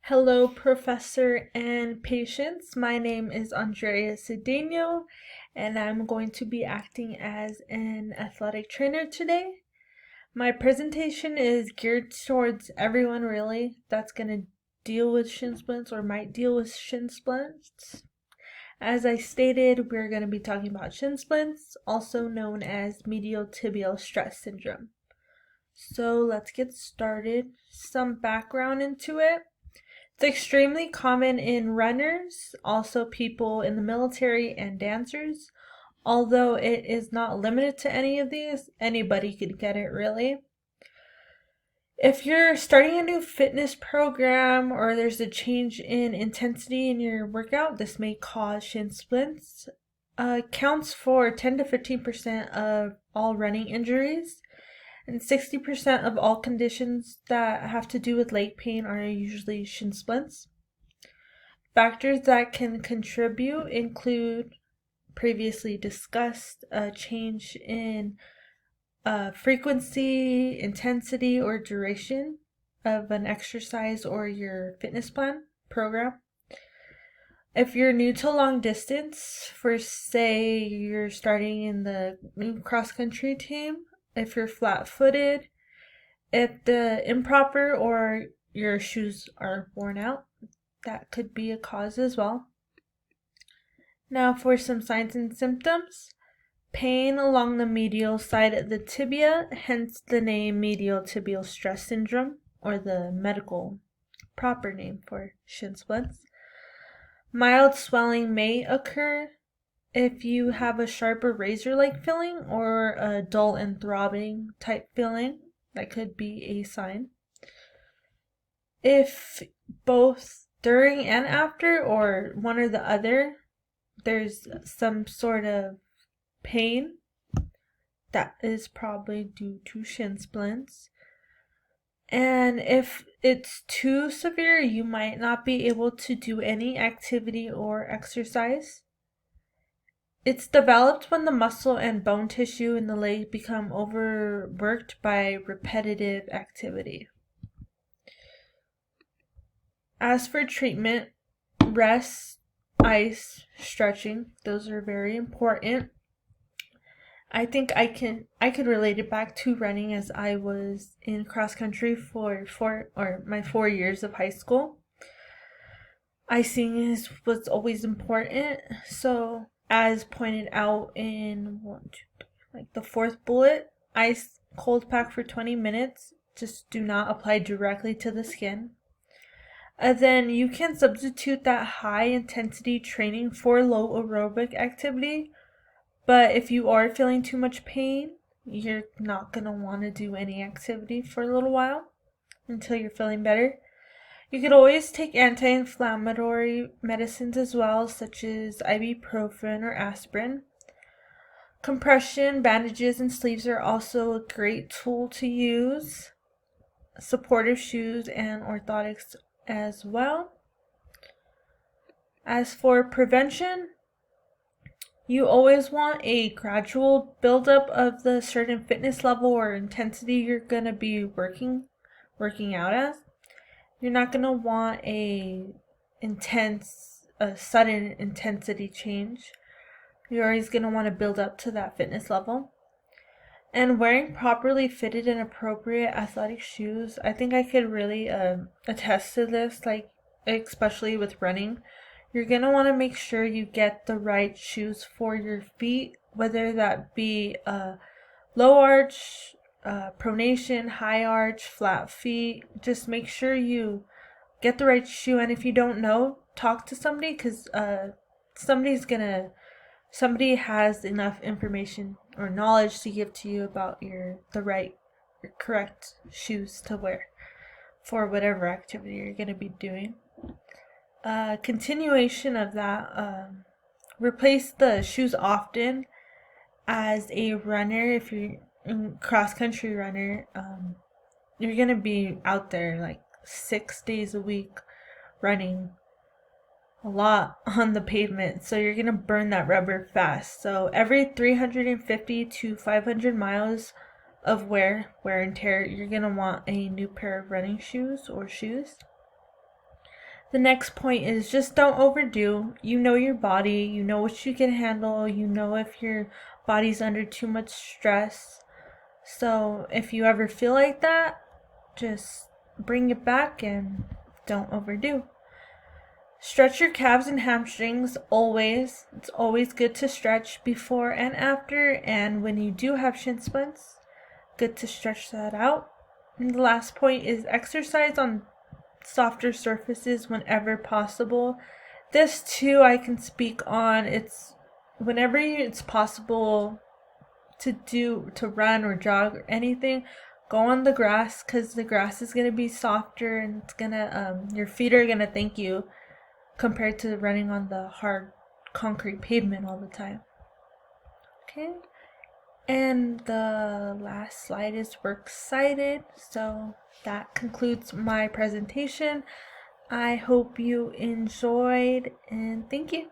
Hello, Professor and patients. My name is Andrea Cedeno, and I'm going to be acting as an athletic trainer today. My presentation is geared towards everyone, really, that's going to deal with shin splints or might deal with shin splints. As I stated, we're going to be talking about shin splints, also known as medial tibial stress syndrome. So let's get started. Some background into it. It's extremely common in runners, also people in the military and dancers. Although it is not limited to any of these, anybody could get it really. If you're starting a new fitness program or there's a change in intensity in your workout, this may cause shin splints. Counts for 10 to 15% of all running injuries. And 60% of all conditions that have to do with leg pain are usually shin splints. Factors that can contribute include previously discussed a change in frequency, intensity, or duration of an exercise or your fitness plan program. If you're new to long distance, for say you're starting in the new cross country team, if you're flat-footed, if the improper or your shoes are worn out, that could be a cause as well. Now for some signs and symptoms. Pain along the medial side of the tibia, hence the name medial tibial stress syndrome, or the medical proper name for shin splints. Mild swelling may occur if you have a sharp or razor-like feeling or a dull and throbbing type feeling. That could be a sign. If both during and after or one or the other, there's some sort of pain, that is probably due to shin splints. And if it's too severe, you might not be able to do any activity or exercise. It's developed when the muscle and bone tissue in the leg become overworked by repetitive activity. As for treatment, rest, ice, stretching, those are very important. I think I could relate it back to running, as I was in cross country for my 4 years of high school. Icing was always important, so as pointed out in the fourth bullet, ice cold pack for 20 minutes. Just do not apply directly to the skin. Then you can substitute that high intensity training for low aerobic activity. But if you are feeling too much pain, you're not going to want to do any activity for a little while until you're feeling better. You could always take anti-inflammatory medicines as well, such as ibuprofen or aspirin. Compression, bandages, and sleeves are also a great tool to use. Supportive shoes and orthotics as well. As for prevention, you always want a gradual buildup of the certain fitness level or intensity you're going to be working out as. You're not going to want a sudden intensity change. You're always going to want to build up to that fitness level. And wearing properly fitted and appropriate athletic shoes, I think I could really attest to this, especially with running. You're going to want to make sure you get the right shoes for your feet, whether that be low arch, pronation, high arch, flat feet. Just make sure you get the right shoe, and if you don't know, talk to somebody, because somebody has enough information or knowledge to give to you about your correct shoes to wear for whatever activity you're going to be doing. Continuation of that, replace the shoes often. As a runner, if you're a cross-country runner, you're going to be out there 6 days a week running a lot on the pavement, so you're going to burn that rubber fast. So every 350 to 500 miles of wear and tear, you're going to want a new pair of running shoes or shoes. The next point is just don't overdo. You know your body, you know what you can handle, you know if your body's under too much stress. So if you ever feel like that, just bring it back and don't overdo. Stretch your calves and hamstrings always. It's always good to stretch before and after, and when you do have shin splints, good to stretch that out. And the last point is exercise on softer surfaces whenever possible. This too I can speak on. It's whenever it's possible to run or jog or anything, go on the grass, because the grass is going to be softer and it's going to your feet are going to thank you compared to running on the hard concrete pavement all the time. Okay, and the last slide is works cited. So that concludes my presentation. I hope you enjoyed, and thank you.